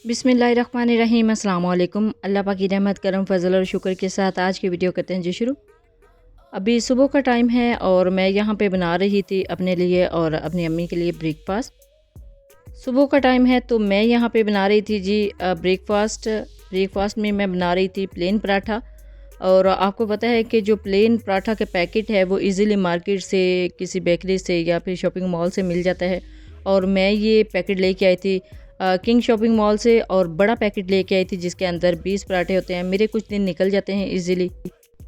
बिस्मिल्लाहिर्रहमानिर्रहीम। अस्सलाम वालेकुम। अल्लाह पाक की रहमत करम फजल और शुक्र के साथ आज की वीडियो करते हैं जी शुरू। अभी सुबह का टाइम है और मैं यहाँ पे बना रही थी अपने लिए और अपनी अम्मी के लिए ब्रेकफास्ट। सुबह का टाइम है तो मैं यहाँ पे बना रही थी जी ब्रेकफास्ट में मैं बना रही थी प्लेन पराठा। और आपको पता है कि जो प्लेन पराठा के पैकेट है वो इजीली मार्केट से, किसी बेकरी से या फिर शॉपिंग मॉल से मिल जाता है। और मैं ये पैकेट लेके आई थी किंग शॉपिंग मॉल से, और बड़ा पैकेट लेके आई थी जिसके अंदर 20 पराठे होते हैं। मेरे कुछ दिन निकल जाते हैं इजीली।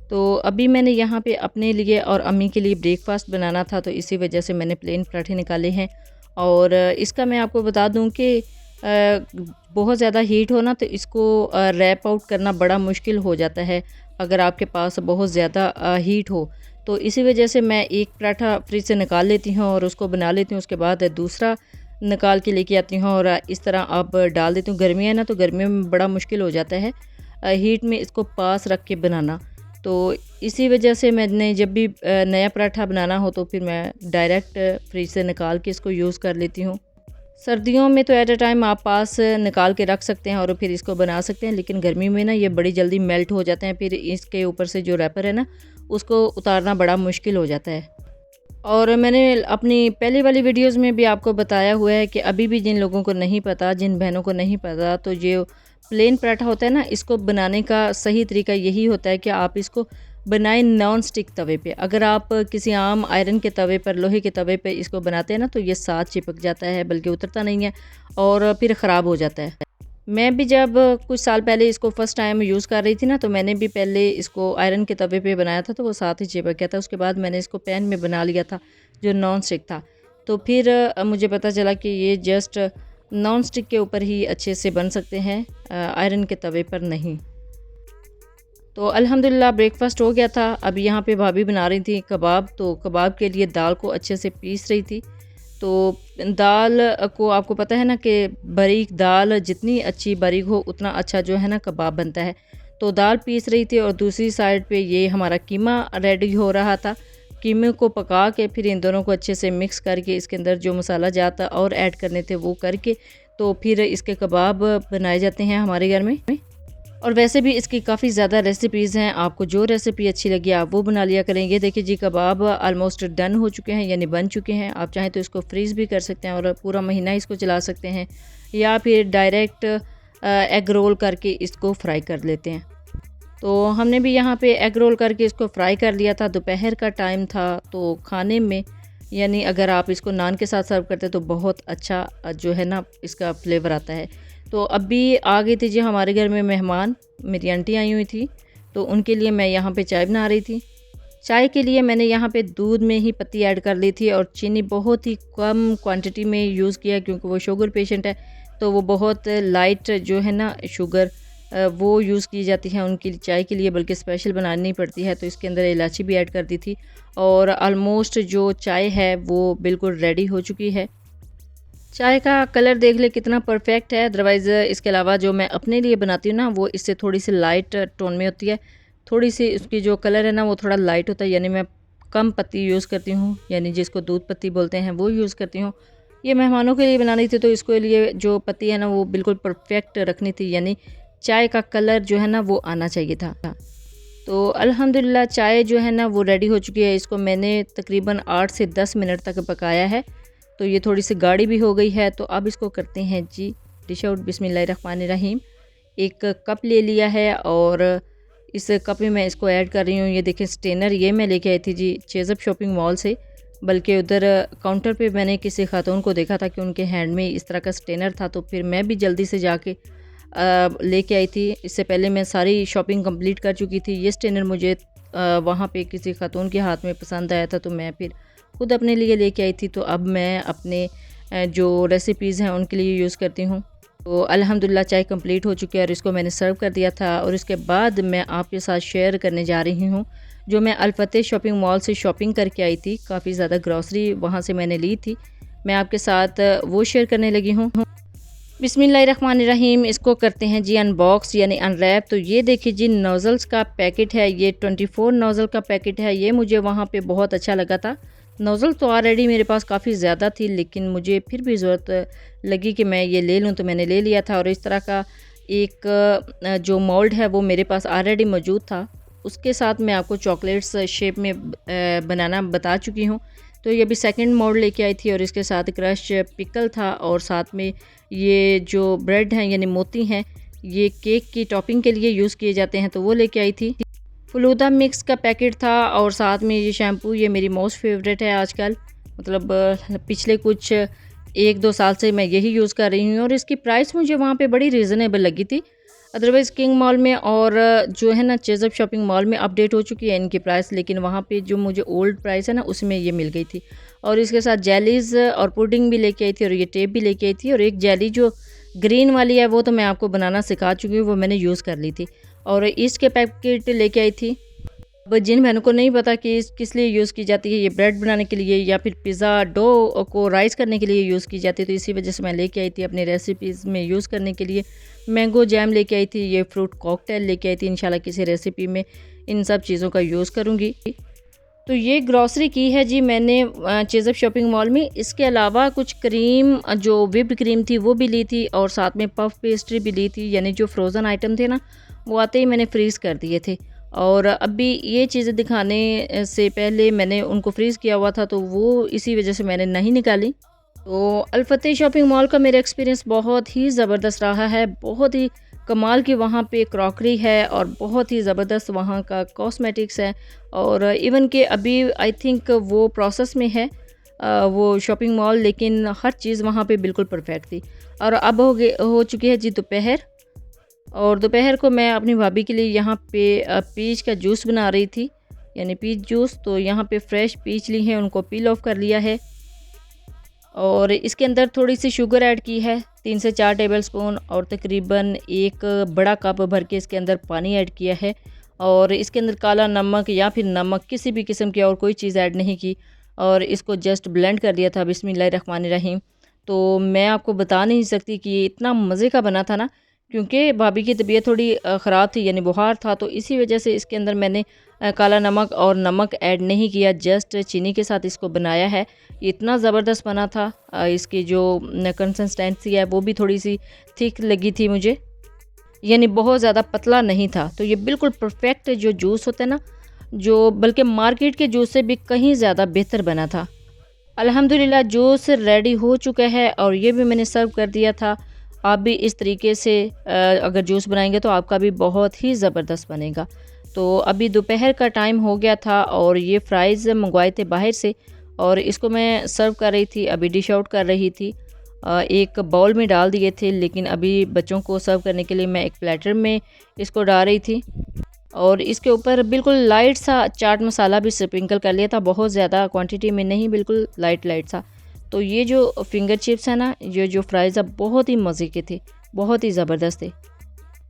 तो अभी मैंने यहाँ पे अपने लिए और अम्मी के लिए ब्रेकफास्ट बनाना था, तो इसी वजह से मैंने प्लेन पराठे निकाले हैं। और इसका मैं आपको बता दूँ कि बहुत ज़्यादा हीट हो ना तो इसको रैप आउट करना बड़ा मुश्किल हो जाता है अगर आपके पास बहुत ज़्यादा हीट हो। तो इसी वजह से मैं एक पराठा फ्रिज से निकाल लेती हूँ और उसको बना लेती हूँ, उसके बाद दूसरा निकाल के लेके आती हूँ और इस तरह अब डाल देती हूँ। गर्मी है ना तो गर्मियों में बड़ा मुश्किल हो जाता है हीट में इसको पास रख के बनाना। तो इसी वजह से मैंने जब भी नया पराठा बनाना हो तो फिर मैं डायरेक्ट फ्रिज से निकाल के इसको यूज़ कर लेती हूँ। सर्दियों में तो एट अ टाइम आप पास निकाल के रख सकते हैं और फिर इसको बना सकते हैं, लेकिन गर्मी में ना ये बड़ी जल्दी मेल्ट हो जाते हैं। फिर इसके ऊपर से जो रैपर है ना उसको उतारना बड़ा मुश्किल हो जाता है। और मैंने अपनी पहली वाली वीडियोस में भी आपको बताया हुआ है कि अभी भी जिन लोगों को नहीं पता, जिन बहनों को नहीं पता, तो जो प्लेन पराठा होता है ना इसको बनाने का सही तरीका यही होता है कि आप इसको बनाएं नॉन स्टिक तवे पे। अगर आप किसी आम आयरन के तवे पर, लोहे के तवे पे इसको बनाते हैं ना तो ये साथ चिपक जाता है, बल्कि उतरता नहीं है और फिर ख़राब हो जाता है। मैं भी जब कुछ साल पहले इसको फ़र्स्ट टाइम यूज़ कर रही थी ना तो मैंने भी पहले इसको आयरन के तवे पे बनाया था तो वो साथ ही चिपक गया था। उसके बाद मैंने इसको पैन में बना लिया था जो नॉन स्टिक था। तो फिर मुझे पता चला कि ये जस्ट नॉन स्टिक के ऊपर ही अच्छे से बन सकते हैं, आयरन के तवे पर नहीं। तो अल्हम्दुलिल्लाह ब्रेकफास्ट हो गया था। अब यहाँ पे भाभी बना रही थी कबाब, तो कबाब के लिए दाल को अच्छे से पीस रही थी। तो दाल को आपको पता है ना कि बारीक दाल जितनी अच्छी बारीक हो उतना अच्छा जो है ना कबाब बनता है। तो दाल पीस रही थी और दूसरी साइड पे ये हमारा कीमा रेडी हो रहा था। कीमे को पका के फिर इन दोनों को अच्छे से मिक्स करके इसके अंदर जो मसाला जाता और ऐड करने थे वो करके तो फिर इसके कबाब बनाए जाते हैं हमारे घर में। और वैसे भी इसकी काफ़ी ज़्यादा रेसिपीज़ हैं, आपको जो रेसिपी अच्छी लगी आप वो बना लिया करें। ये देखिए जी कबाब ऑलमोस्ट डन हो चुके हैं, यानी बन चुके हैं। आप चाहें तो इसको फ्रीज़ भी कर सकते हैं और पूरा महीना इसको चला सकते हैं, या फिर डायरेक्ट एग रोल करके इसको फ्राई कर लेते हैं। तो हमने भी यहाँ पे एग रोल करके इसको फ्राई कर लिया था। दोपहर का टाइम था तो खाने में, यानी अगर आप इसको नान के साथ सर्व करते तो बहुत अच्छा जो है ना इसका फ्लेवर आता है। तो अभी आ गई थी जी हमारे घर में मेहमान, मेरी आंटी आई हुई थी, तो उनके लिए मैं यहाँ पे चाय बना रही थी। चाय के लिए मैंने यहाँ पे दूध में ही पत्ती ऐड कर ली थी और चीनी बहुत ही कम क्वांटिटी में यूज़ किया, क्योंकि वो शुगर पेशेंट है तो वो बहुत लाइट जो है ना शुगर वो यूज़ की जाती है उनकी चाय के लिए, बल्कि स्पेशल बनानी पड़ती है। तो इसके अंदर इलायची भी ऐड कर दी थी और ऑलमोस्ट जो चाय है वो बिल्कुल रेडी हो चुकी है। चाय का कलर देख ले कितना परफेक्ट है। अदरवाइज़ इसके अलावा जो मैं अपने लिए बनाती हूँ ना वो इससे थोड़ी सी लाइट टोन में होती है, थोड़ी सी उसकी जो कलर है ना वो थोड़ा लाइट होता है, यानी मैं कम पत्ती यूज़ करती हूँ, यानी जिसको दूध पत्ती बोलते हैं वो यूज़ करती हूँ। ये मेहमानों के लिए बनानी थी तो इसके लिए जो पत्ती है ना वो बिल्कुल परफेक्ट रखनी थी, यानी चाय का कलर जो है ना वो आना चाहिए था। तो अल्हम्दुलिल्लाह चाय जो है ना वो रेडी हो चुकी है। इसको मैंने तकरीबन 8 से 10 मिनट तक पकाया है, तो ये थोड़ी सी गाढ़ी भी हो गई है। तो अब इसको करते हैं जी डिश आउट। बिस्मिल्लाहिर्रहमानिर्रहीम। एक कप ले लिया है और इस कप में मैं इसको ऐड कर रही हूँ। ये देखें स्टेनर, ये मैं लेके आई थी जी चेज़अप शॉपिंग मॉल से, बल्कि उधर काउंटर पे मैंने किसी खातून को देखा था कि उनके हैंड में इस तरह का स्टेनर था, तो फिर मैं भी जल्दी से जाके लेके आई थी। इससे पहले मैं सारी शॉपिंग कंप्लीट कर चुकी थी। ये स्टेनर मुझे वहाँ पे किसी खातून के हाथ में पसंद आया था तो मैं फिर खुद अपने लिए लेके आई थी। तो अब मैं अपने जो रेसिपीज़ हैं उनके लिए यूज़ करती हूँ। तो अल्हम्दुलिल्लाह चाय कंप्लीट हो चुकी है और इसको मैंने सर्व कर दिया था। और इसके बाद मैं आपके साथ शेयर करने जा रही हूँ जो मैं अल-फतेह शॉपिंग मॉल से शॉपिंग करके आई थी। काफ़ी ज़्यादा ग्रॉसरी वहाँ से मैंने ली थी, मैं आपके साथ वो शेयर करने लगी हूँ। बिस्मिल्लाहिर्रहमानिर्रहीम। इसको करते हैं जी अनबॉक्स यानी अनरैप। तो ये देखिए जी नोज़ल्स का पैकेट है, ये 24 नोज़ल का पैकेट है। ये मुझे वहाँ पे बहुत अच्छा लगा था नोज़ल तो ऑलरेडी मेरे पास काफ़ी ज़्यादा थी, लेकिन मुझे फिर भी ज़रूरत लगी कि मैं ये ले लूँ, तो मैंने ले लिया था। और इस तरह का एक जो मोल्ड है वो मेरे पास ऑलरेडी मौजूद था। उसके साथ मैं आपको चॉकलेट्स शेप में बनाना बता चुकी हूँ। तो ये अभी सेकंड मोल्ड लेके आई थी और इसके साथ क्रश पिकल था और साथ में ये जो ब्रेड हैं यानी मोती हैं, ये केक की टॉपिंग के लिए यूज़ किए जाते हैं, तो वो लेके आई थी। फलूदा मिक्स का पैकेट था और साथ में ये शैम्पू, ये मेरी मोस्ट फेवरेट है आजकल, मतलब पिछले कुछ 1-2 साल से मैं यही यूज़ कर रही हूँ और इसकी प्राइस मुझे वहाँ पे बड़ी रीज़नेबल लगी थी। अदरवाइज़ किंग मॉल में और जो है ना चेज़अप शॉपिंग मॉल में अपडेट हो चुकी है इनकी प्राइस, लेकिन वहाँ पे जो मुझे ओल्ड प्राइस है ना उसमें ये मिल गई थी। और इसके साथ जेलीज़ और पुडिंग भी लेके आई थी और ये टेप भी लेके आई थी। और एक जेली जो ग्रीन वाली है वो तो मैं आपको बनाना सिखा चुकी हूँ, वो मैंने यूज़ कर ली थी। और इसके पैकेट लेके आई थी। अब जिन बहनों को नहीं पता कि किस लिए यूज़ की जाती है, ये ब्रेड बनाने के लिए या फिर पिज़्ज़ा डो को राइस करने के लिए यूज़ की जाती है, तो इसी वजह से मैं लेके आई थी अपनी रेसिपीज़ में यूज़ करने के लिए। मैंगो जैम लेके आई थी, ये फ्रूट कॉकटेल लेके आई थी, इंशाल्लाह किसी रेसिपी में इन सब चीज़ों का यूज़ करूँगी। तो ये ग्रॉसरी की है जी मैंने चेज़अप शॉपिंग मॉल में। इसके अलावा कुछ क्रीम, जो व्हिप्ड क्रीम थी वो भी ली थी और साथ में पफ पेस्ट्री भी ली थी, यानी जो फ्रोज़न आइटम थे ना वो आते ही मैंने फ्रीज़ कर दिए थे। और अभी ये चीज़ें दिखाने से पहले मैंने उनको फ्रीज़ किया हुआ था, तो वो इसी वजह से मैंने नहीं निकाली। तो अल-फतेह शॉपिंग मॉल का मेरा एक्सपीरियंस बहुत ही ज़बरदस्त रहा है। बहुत ही कमाल की वहाँ पे क्रॉकरी है और बहुत ही ज़बरदस्त वहाँ का कॉस्मेटिक्स है। और इवन कि अभी आई थिंक वो प्रोसेस में है वो शॉपिंग मॉल, लेकिन हर चीज़ वहाँ पे बिल्कुल परफेक्ट थी। और अब हो चुकी है जी दोपहर, और दोपहर को मैं अपनी भाभी के लिए यहाँ पे पीच का जूस बना रही थी, यानी पीच जूस। तो यहाँ पे फ्रेश पीच ली है, उनको पील ऑफ कर लिया है और इसके अंदर थोड़ी सी शुगर ऐड की है 3 से 4 टेबलस्पून, और तकरीबन एक बड़ा कप भर के इसके अंदर पानी ऐड किया है। और इसके अंदर काला नमक या फिर नमक किसी भी किस्म की और कोई चीज़ ऐड नहीं की और इसको जस्ट ब्लेंड कर दिया था बिस्मिल्लाहिर्रहमानिर्रहीम। तो मैं आपको बता नहीं सकती कि ये इतना मज़े का बना था ना, क्योंकि भाभी की तबीयत थोड़ी ख़राब थी, यानी बुखार था, तो इसी वजह से इसके अंदर मैंने काला नमक और नमक ऐड नहीं किया, जस्ट चीनी के साथ इसको बनाया है। ये इतना ज़बरदस्त बना था। इसकी जो कंसिस्टेंसी है वो भी थोड़ी सी थिक लगी थी मुझे, यानी बहुत ज़्यादा पतला नहीं था। तो ये बिल्कुल परफेक्ट जो जूस होता है ना, जो बल्कि मार्केट के जूस से भी कहीं ज़्यादा बेहतर बना था। अल्हम्दुलिल्लाह जूस रेडी हो चुका है और ये भी मैंने सर्व कर दिया था। आप भी इस तरीके से अगर जूस बनाएंगे तो आपका भी बहुत ही ज़बरदस्त बनेगा। तो अभी दोपहर का टाइम हो गया था और ये फ्राइज़ मंगवाए थे बाहर से और इसको मैं सर्व कर रही थी, अभी डिश आउट कर रही थी। एक बाउल में डाल दिए थे, लेकिन अभी बच्चों को सर्व करने के लिए मैं एक प्लेटर में इसको डाल रही थी। और इसके ऊपर बिल्कुल लाइट सा चाट मसाला भी स्प्रिंकल कर लिया था, बहुत ज़्यादा क्वांटिटी में नहीं, बिल्कुल लाइट लाइट सा। तो ये जो फिंगर चिप्स है ना, ये जो फ्राइज़ है बहुत ही मज़े के थे, बहुत ही ज़बरदस्त थे।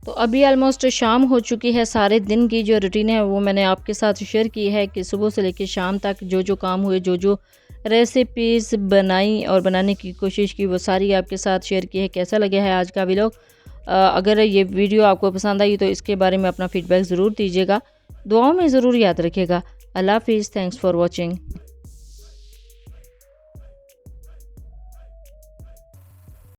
तो अभी ऑलमोस्ट शाम हो चुकी है। सारे दिन की जो रूटीन है वो मैंने आपके साथ शेयर की है कि सुबह से लेकर शाम तक जो जो काम हुए, जो जो रेसिपीज़ बनाई और बनाने की कोशिश की, वो सारी आपके साथ शेयर की है। कैसा लगा है आज का व्लॉग? अगर ये वीडियो आपको पसंद आई तो इसके बारे में अपना फ़ीडबैक ज़रूर दीजिएगा। दुआओं में ज़रूर याद रखिएगा। अल्लाह हाफ़िज़। Thanks for watching.